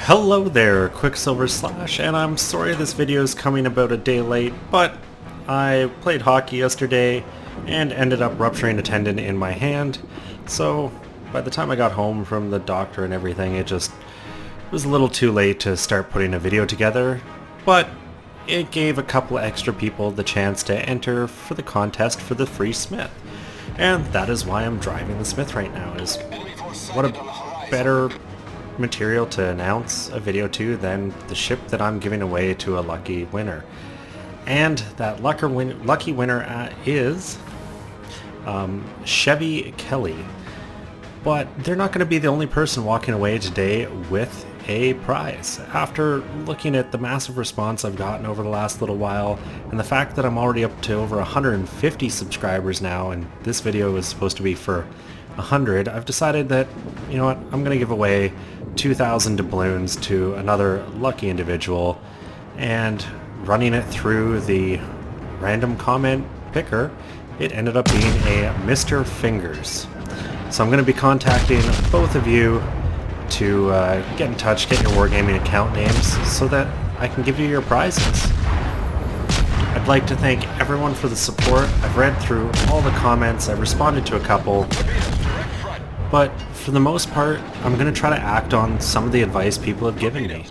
Hello there, Qckslvrslash, and I'm sorry this video is coming about a day late, but I played hockey yesterday and ended up rupturing a tendon in my hand, so by the time I got home from the doctor and everything, it was a little too late to start putting a video together, but it gave a couple of extra people the chance to enter for the contest for the free Smith. And that is why I'm driving the Smith right now. Is what a better material to announce a video to than the ship that I'm giving away to a lucky winner. And that lucky winner is Chevy Kelly. But they're not going to be the only person walking away today with a prize. After looking at the massive response I've gotten over the last little while, and the fact that I'm already up to over 150 subscribers now, and this video is supposed to be for 100, I've decided that, you know what, I'm going to give away 2,000 doubloons to another lucky individual, and running it through the random comment picker, it ended up being a Mr. Fingers. So I'm going to be contacting both of you to get in touch, get your Wargaming account names, so that I can give you your prizes. I'd like to thank everyone for the support. I've read through all the comments, I've responded to a couple, but for the most part, I'm going to try to act on some of the advice people have given me.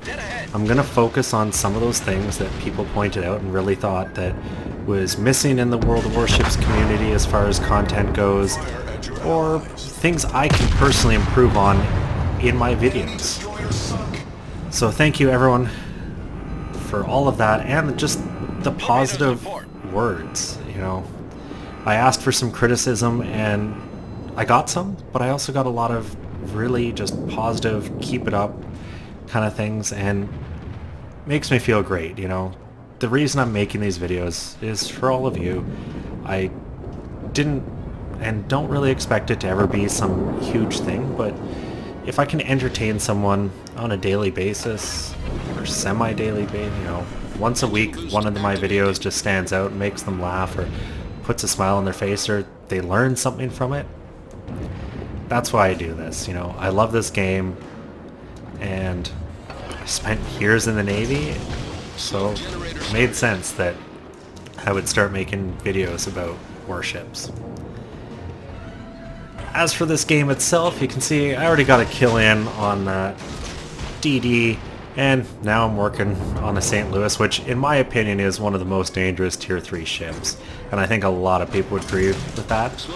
I'm going to focus on some of those things that people pointed out and really thought that was missing in the World of Warships community as far as content goes, or things I can personally improve on in my videos. So thank you everyone for all of that, and just the positive words. You know, I asked for some criticism and I got some, but I also got a lot of really just positive, keep it up kind of things, and makes me feel great. You know, the reason I'm making these videos is for all of you. I didn't and don't really expect it to ever be some huge thing, but if I can entertain someone on a daily basis, or semi-daily basis, you know, once a week one of my videos just stands out and makes them laugh or puts a smile on their face, or they learn something from it, that's why I do this. You know, I love this game, and I spent years in the Navy, so it made sense that I would start making videos about warships. As for this game itself, you can see I already got a kill in on DD, and now I'm working on a St. Louis, which in my opinion is one of the most dangerous Tier 3 ships, and I think a lot of people would agree with that.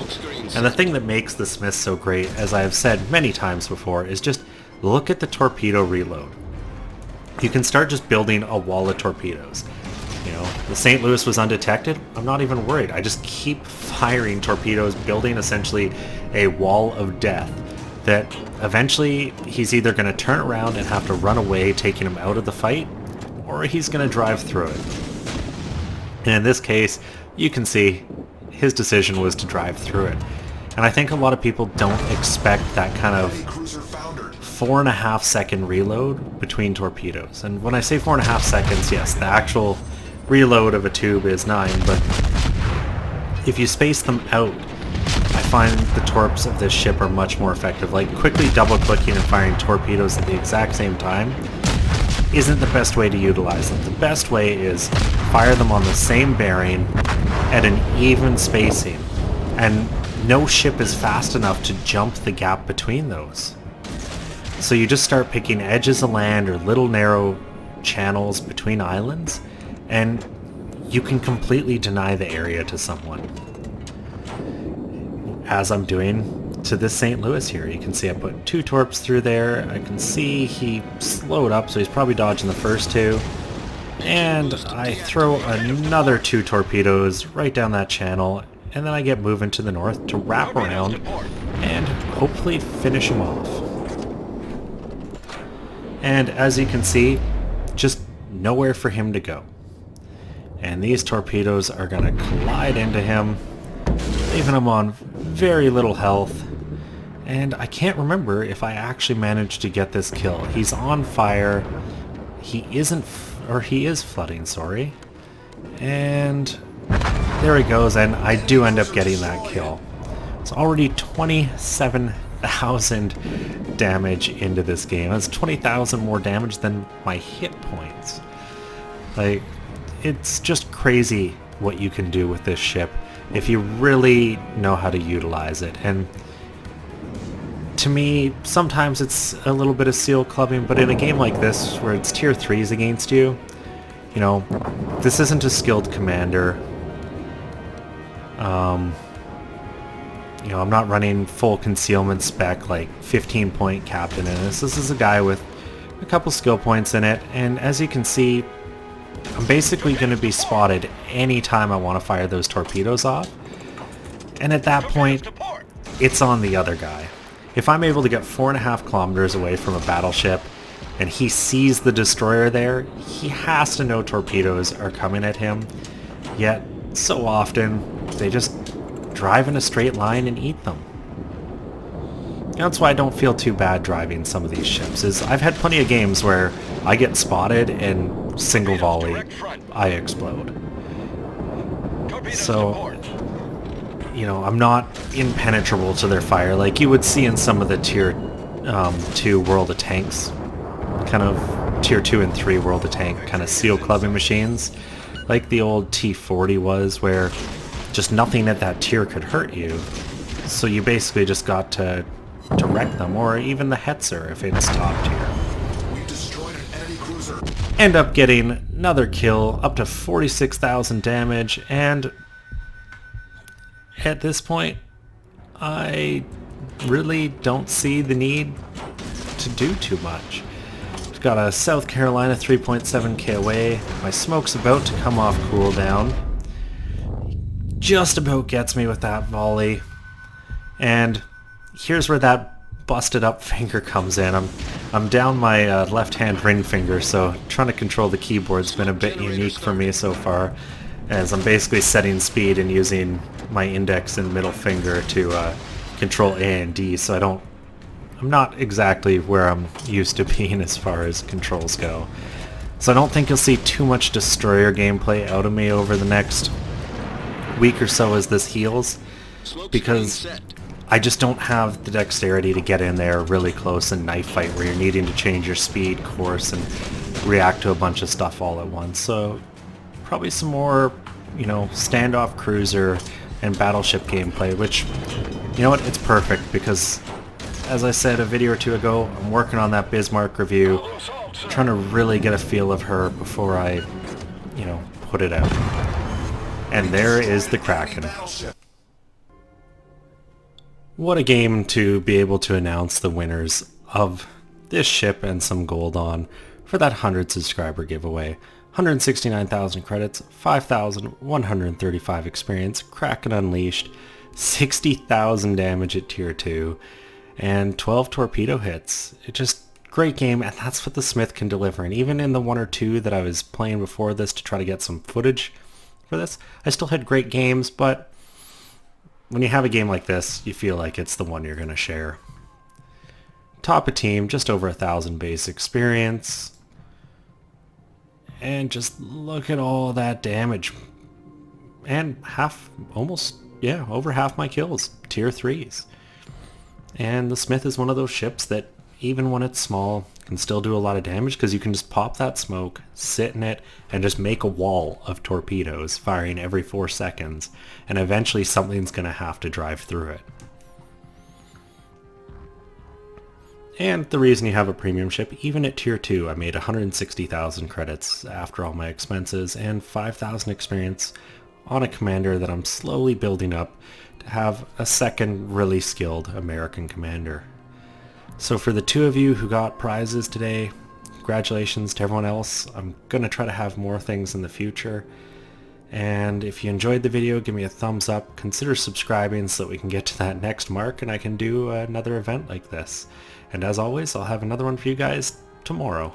And the thing that makes the Smith so great, as I have said many times before, is just look at the torpedo reload. You can start just building a wall of torpedoes. You know, the St. Louis was undetected, I'm not even worried. I just keep firing torpedoes, building essentially a wall of death that eventually he's either going to turn around and have to run away, taking him out of the fight, or he's going to drive through it. And in this case, you can see his decision was to drive through it. And I think a lot of people don't expect that kind of 4.5 second reload between torpedoes. And when I say 4.5 seconds, yes, the actual reload of a tube is 9, but if you space them out, I find the torps of this ship are much more effective. Like, quickly double-clicking and firing torpedoes at the exact same time isn't the best way to utilize them. The best way is fire them on the same bearing at an even spacing, and no ship is fast enough to jump the gap between those. So you just start picking edges of land or little narrow channels between islands, and you can completely deny the area to someone. As I'm doing to this St. Louis here, you can see I put 2 torps through there. I can see he slowed up, so he's probably dodging the first 2. And I throw another 2 torpedoes right down that channel, and then I get moving to the north to wrap around and hopefully finish him off. And as you can see, just nowhere for him to go. And these torpedoes are going to collide into him, leaving him on very little health. And I can't remember if I actually managed to get this kill. He's on fire. He is flooding, sorry. And there he goes, and I do end up getting that kill. It's already 27 20,000 damage into this game. That's 20,000 more damage than my hit points. Like, it's just crazy what you can do with this ship if you really know how to utilize it. And to me, sometimes it's a little bit of seal clubbing, but in a game like this where it's tier 3s against you, you know, this isn't a skilled commander. You know, I'm not running full concealment spec like 15-point captain in this. This is a guy with a couple skill points in it, and as you can see, I'm basically going to be spotted anytime I want to fire those torpedoes off. And at that point, it's on the other guy. If I'm able to get 4.5 kilometers away from a battleship and he sees the destroyer there, he has to know torpedoes are coming at him. Yet, so often, they just drive in a straight line and eat them. That's why I don't feel too bad driving some of these ships, is I've had plenty of games where I get spotted and single volley, I explode. So, you know, I'm not impenetrable to their fire like you would see in some of the tier 2 World of Tanks, kind of tier 2 and 3 World of Tank kind of seal clubbing machines, like the old T-40 was, where just nothing at that tier could hurt you, so you basically just got to wreck them, or even the Hetzer if it's top tier. We destroyed an enemy cruiser. End up getting another kill, up to 46,000 damage, and at this point, I really don't see the need to do too much. We've got a South Carolina 3.7k away. My smoke's about to come off cooldown. Just about gets me with that volley. And here's where that busted up finger comes in. I'm down my left hand ring finger, so trying to control the keyboard's been a bit unique for me so far, as I'm basically setting speed and using my index and middle finger to control A and D, so I'm not exactly where I'm used to being as far as controls go. So I don't think you'll see too much destroyer gameplay out of me over the next week or so as this heals, because I just don't have the dexterity to get in there really close and knife fight where you're needing to change your speed, course, and react to a bunch of stuff all at once. So probably some more, you know, standoff cruiser and battleship gameplay, which, you know what, it's perfect, because as I said a video or two ago, I'm working on that Bismarck review, trying to really get a feel of her before I, you know, put it out. And there is the Kraken. What a game to be able to announce the winners of this ship and some gold on for that 100 subscriber giveaway. 169,000 credits, 5,135 experience, Kraken Unleashed, 60,000 damage at tier 2, and 12 torpedo hits. It's just great game, and that's what the Smith can deliver. And even in the 1 or 2 that I was playing before this to try to get some footage for this, I still had great games, but when you have a game like this, you feel like it's the one you're going to share. Top a team, just over 1,000 base experience. And just look at all that damage. And over half my kills, tier 3s. And the Smith is one of those ships that, even when it's small, can still do a lot of damage, because you can just pop that smoke, sit in it, and just make a wall of torpedoes firing every 4 seconds, and eventually something's going to have to drive through it. And the reason you have a premium ship, even at tier 2, I made 160,000 credits after all my expenses and 5,000 experience on a commander that I'm slowly building up to have a second really skilled American commander. So for the 2 of you who got prizes today, congratulations to everyone else. I'm going to try to have more things in the future. And if you enjoyed the video, give me a thumbs up. Consider subscribing so that we can get to that next mark and I can do another event like this. And as always, I'll have another one for you guys tomorrow.